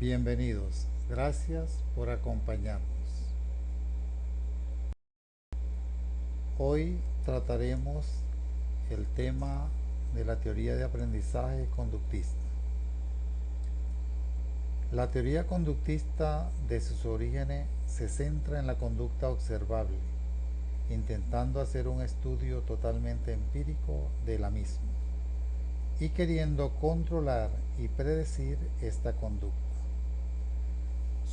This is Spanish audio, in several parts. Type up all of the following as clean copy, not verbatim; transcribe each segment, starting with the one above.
Bienvenidos, gracias por acompañarnos. Hoy trataremos el tema de la teoría de aprendizaje conductista. La teoría conductista desde sus orígenes se centra en la conducta observable, intentando hacer un estudio totalmente empírico de la misma y queriendo controlar y predecir esta conducta.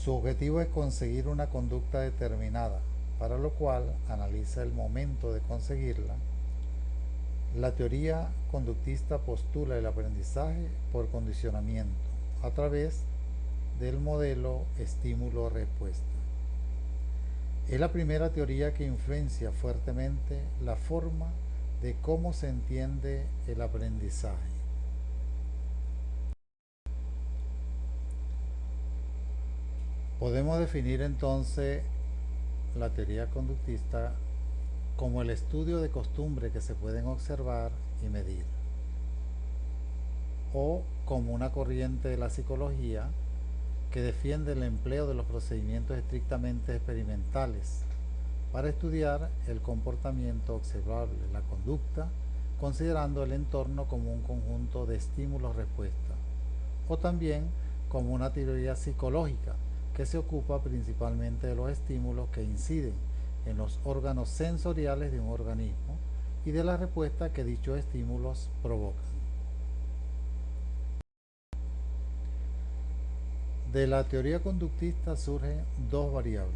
Su objetivo es conseguir una conducta determinada, para lo cual analiza el momento de conseguirla. La teoría conductista postula el aprendizaje por condicionamiento a través del modelo estímulo-respuesta. Es la primera teoría que influencia fuertemente la forma de cómo se entiende el aprendizaje. Podemos definir entonces la teoría conductista como el estudio de costumbres que se pueden observar y medir, o como una corriente de la psicología que defiende el empleo de los procedimientos estrictamente experimentales para estudiar el comportamiento observable, la conducta, considerando el entorno como un conjunto de estímulos-respuesta, o también como una teoría psicológica que se ocupa principalmente de los estímulos que inciden en los órganos sensoriales de un organismo y de la respuesta que dichos estímulos provocan. De la teoría conductista surgen dos variables: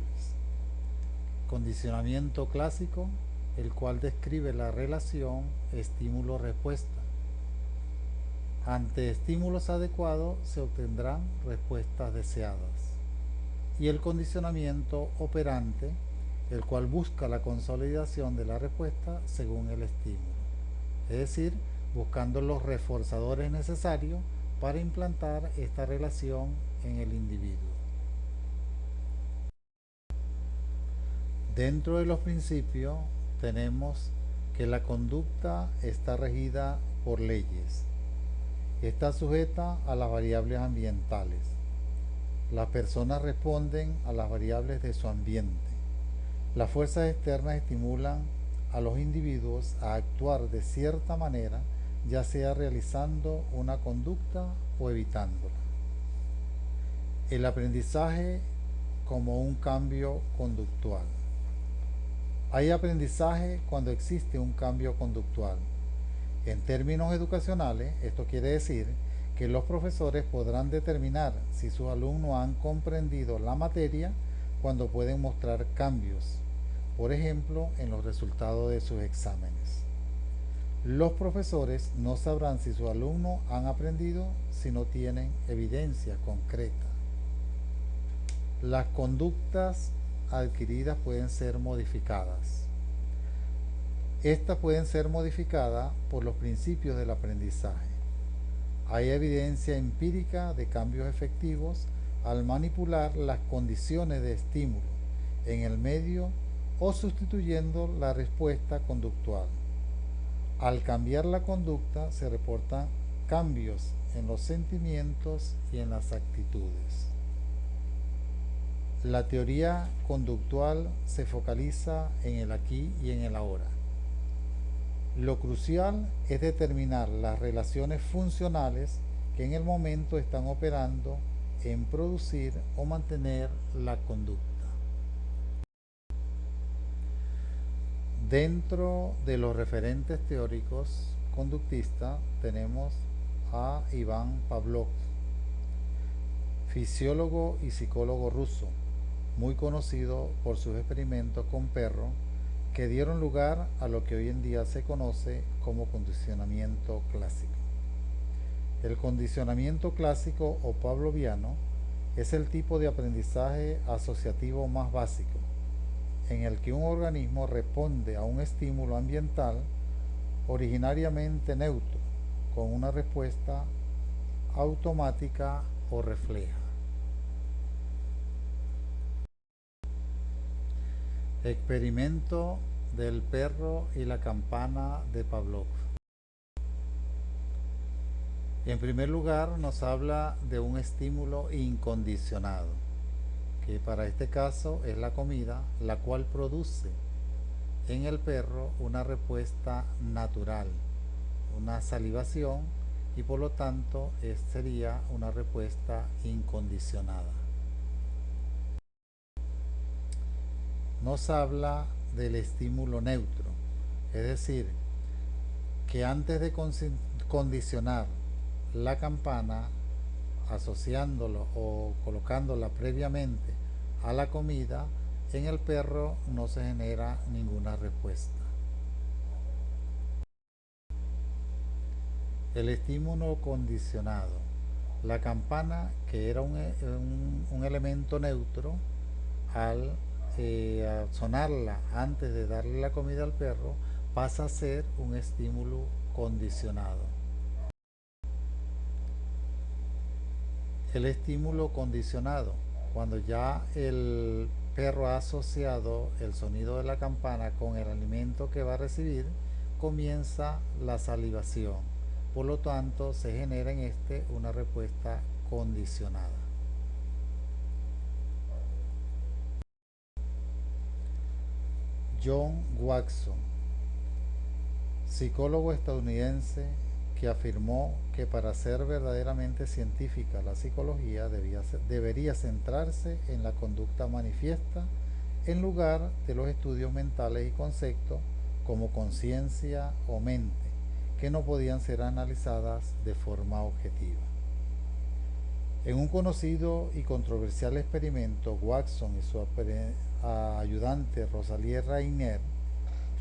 condicionamiento clásico, el cual describe la relación estímulo-respuesta. Ante estímulos adecuados se obtendrán respuestas deseadas. Y el condicionamiento operante, el cual busca la consolidación de la respuesta según el estímulo, es decir, buscando los reforzadores necesarios para implantar esta relación en el individuo. Dentro de los principios tenemos que la conducta está regida por leyes. Está sujeta a las variables ambientales. Las personas responden a las variables de su ambiente. Las fuerzas externas estimulan a los individuos a actuar de cierta manera, ya sea realizando una conducta o evitándola. El aprendizaje como un cambio conductual. Hay aprendizaje cuando existe un cambio conductual. En términos educacionales, esto quiere decir que los profesores podrán determinar si sus alumnos han comprendido la materia cuando pueden mostrar cambios, por ejemplo, en los resultados de sus exámenes. Los profesores no sabrán si sus alumnos han aprendido si no tienen evidencia concreta. Las conductas adquiridas pueden ser modificadas. Estas pueden ser modificadas por los principios del aprendizaje. Hay evidencia empírica de cambios efectivos al manipular las condiciones de estímulo en el medio o sustituyendo la respuesta conductual. Al cambiar la conducta se reportan cambios en los sentimientos y en las actitudes. La teoría conductual se focaliza en el aquí y en el ahora. Lo crucial es determinar las relaciones funcionales que en el momento están operando en producir o mantener la conducta. Dentro de los referentes teóricos conductistas tenemos a Iván Pavlov, fisiólogo y psicólogo ruso, muy conocido por sus experimentos con perros que dieron lugar a lo que hoy en día se conoce como condicionamiento clásico. El condicionamiento clásico o pavloviano es el tipo de aprendizaje asociativo más básico, en el que un organismo responde a un estímulo ambiental originariamente neutro, con una respuesta automática o refleja. Experimento del perro y la campana de Pavlov. En primer lugar, nos habla de un estímulo incondicionado, que para este caso es la comida, la cual produce en el perro una respuesta natural, una salivación, y por lo tanto sería una respuesta incondicionada. Nos habla del estímulo neutro, es decir, que antes de condicionar la campana, asociándolo o colocándola previamente a la comida, en el perro no se genera ninguna respuesta. El estímulo condicionado. La campana, que era un elemento neutro, al sonarla antes de darle la comida al perro, pasa a ser un estímulo condicionado. El estímulo condicionado, cuando ya el perro ha asociado el sonido de la campana con el alimento que va a recibir, comienza la salivación. Por lo tanto, se genera en este una respuesta condicionada. John Watson, psicólogo estadounidense, que afirmó que para ser verdaderamente científica la psicología debería centrarse en la conducta manifiesta en lugar de los estudios mentales y conceptos como conciencia o mente, que no podían ser analizadas de forma objetiva. En un conocido y controversial experimento, Watson y su ayudante Rosalie Rainer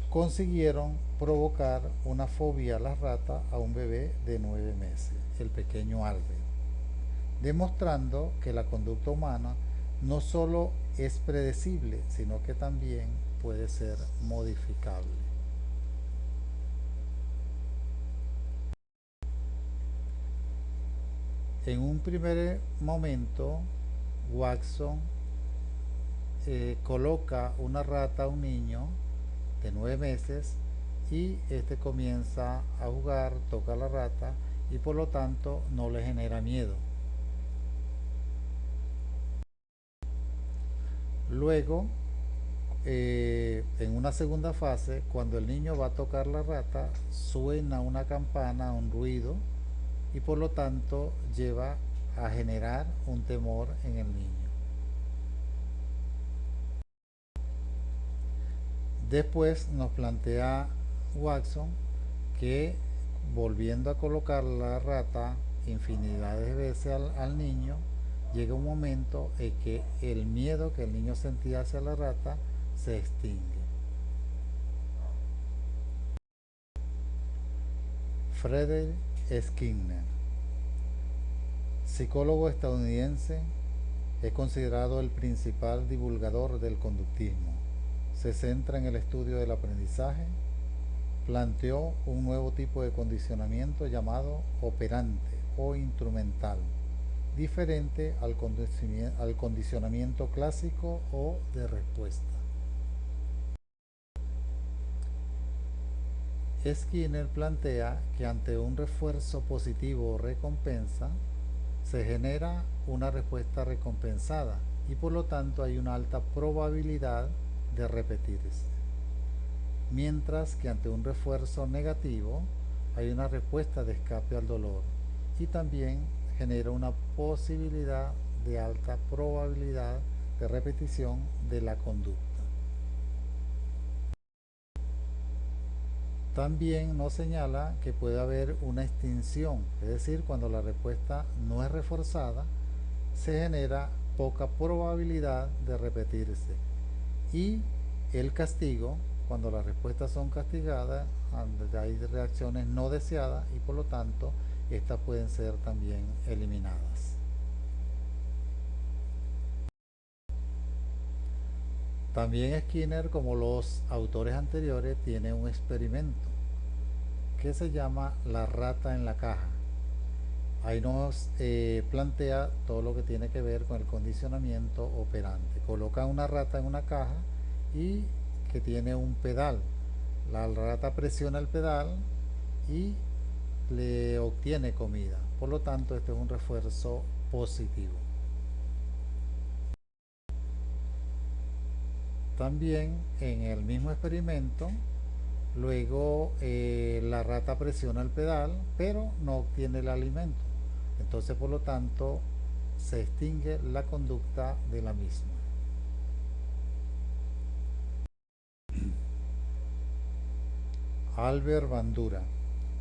consiguieron provocar una fobia a las ratas a un bebé de 9 meses, el pequeño Albert, demostrando que la conducta humana no solo es predecible, sino que también puede ser modificable. En un primer momento, Watson coloca una rata a un niño de 9 meses y este comienza a jugar, toca a la rata y por lo tanto no le genera miedo. Luego, en una segunda fase, cuando el niño va a tocar la rata, suena una campana, un ruido, y por lo tanto lleva a generar un temor en el niño. Después nos plantea Watson que volviendo a colocar la rata infinidad de veces al niño, llega un momento en que el miedo que el niño sentía hacia la rata se extingue. Frederick Skinner, psicólogo estadounidense, es considerado el principal divulgador del conductismo. Se centra en el estudio del aprendizaje. Planteó un nuevo tipo de condicionamiento llamado operante o instrumental, diferente al condicionamiento clásico o de respuesta. Skinner plantea que ante un refuerzo positivo o recompensa, se genera una respuesta recompensada y por lo tanto hay una alta probabilidad de repetirse. Mientras que ante un refuerzo negativo hay una respuesta de escape al dolor y también genera una posibilidad de alta probabilidad de repetición de la conducta. También nos señala que puede haber una extinción, es decir, cuando la respuesta no es reforzada, se genera poca probabilidad de repetirse. Y el castigo, cuando las respuestas son castigadas, hay reacciones no deseadas y por lo tanto estas pueden ser también eliminadas. También Skinner, como los autores anteriores, tiene un experimento que se llama la rata en la caja. Ahí nos plantea todo lo que tiene que ver con el condicionamiento operante. Coloca una rata en una caja y que tiene un pedal. La rata presiona el pedal y le obtiene comida. Por lo tanto, este es un refuerzo positivo. También en el mismo experimento, luego la rata presiona el pedal, pero no obtiene el alimento. Entonces, por lo tanto, se extingue la conducta de la misma. Albert Bandura,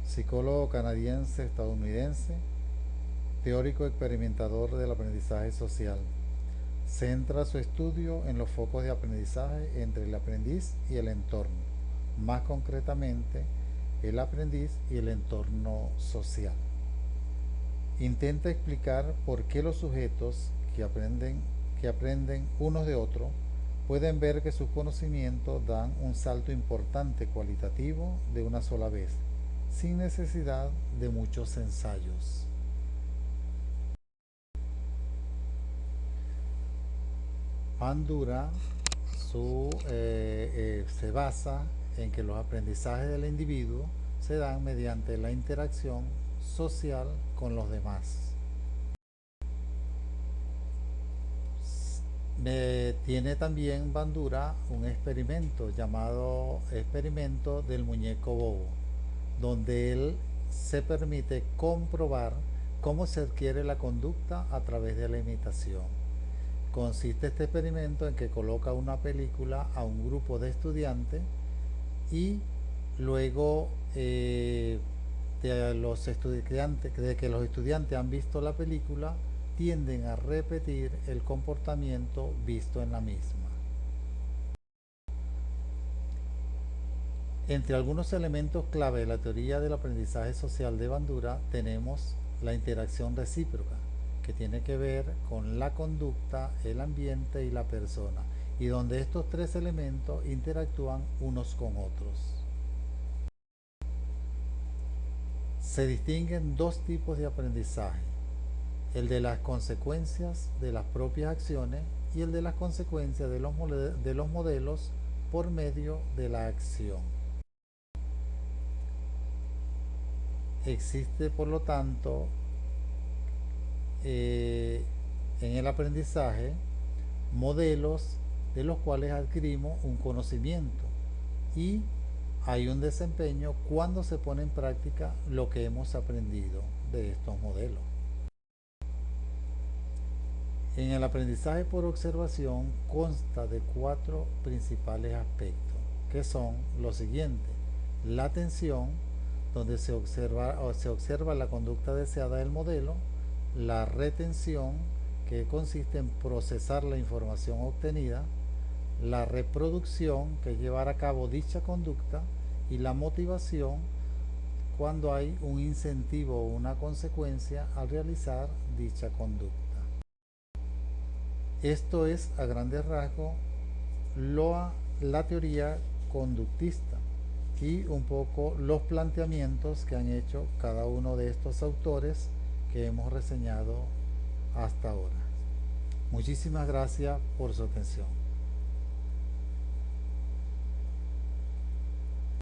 psicólogo canadiense-estadounidense, teórico experimentador del aprendizaje social. Centra su estudio en los focos de aprendizaje entre el aprendiz y el entorno, más concretamente el aprendiz y el entorno social. Intenta explicar por qué los sujetos que aprenden unos de otros pueden ver que sus conocimientos dan un salto importante cualitativo de una sola vez, sin necesidad de muchos ensayos. Bandura se basa en que los aprendizajes del individuo se dan mediante la interacción social con los demás. Tiene también Bandura un experimento llamado experimento del muñeco bobo, donde él se permite comprobar cómo se adquiere la conducta a través de la imitación. Consiste este experimento en que coloca una película a un grupo de estudiantes y luego de que los estudiantes han visto la película, tienden a repetir el comportamiento visto en la misma. Entre algunos elementos clave de la teoría del aprendizaje social de Bandura tenemos la interacción recíproca, que tiene que ver con la conducta, el ambiente y la persona, y donde estos tres elementos interactúan unos con otros. Se distinguen dos tipos de aprendizaje: el de las consecuencias de las propias acciones y el de las consecuencias de los modelos por medio de la acción. Existe, por lo tanto, en el aprendizaje modelos de los cuales adquirimos un conocimiento y hay un desempeño cuando se pone en práctica lo que hemos aprendido de estos modelos. En el aprendizaje por observación consta de 4 principales aspectos, que son los siguientes: la atención, donde se observa la conducta deseada del modelo; la retención, que consiste en procesar la información obtenida; la reproducción, que es llevar a cabo dicha conducta; y la motivación, cuando hay un incentivo o una consecuencia al realizar dicha conducta. Esto es, a grandes rasgos, la teoría conductista y un poco los planteamientos que han hecho cada uno de estos autores que hemos reseñado hasta ahora. Muchísimas gracias por su atención.